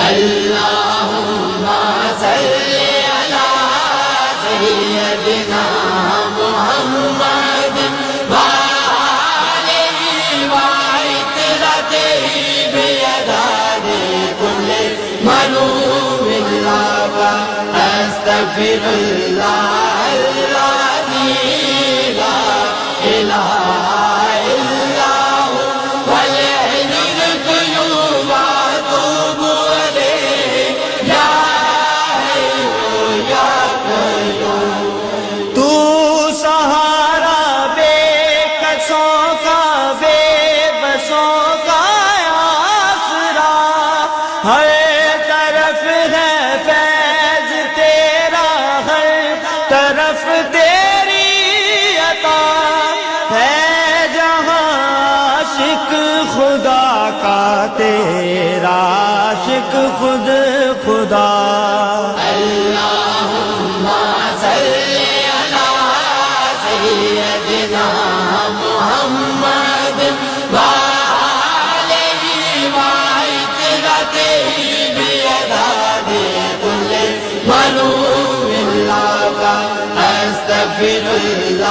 اللہم صلی علی سیدنا محمد وآلہ وعطرتہ بعدد کل معلوم اللہ استغفر اللہ الذی لا الہ الا هو والحی القیوم واتوب الیہ یا حی یا قیوم۔ تو سہارا بے کسوں کا بے بسوں کا آسرا، ہر طرف ہے فیض تیرا، ہر طرف تیری عطا ہے، جہاں عاشق خدا کا تیرا عاشق خود خدا۔ اللہم صلی علی سیدنا محمد وآلہ وعطرتہ بعدد کل معلوم اللہ استغفر اللہ۔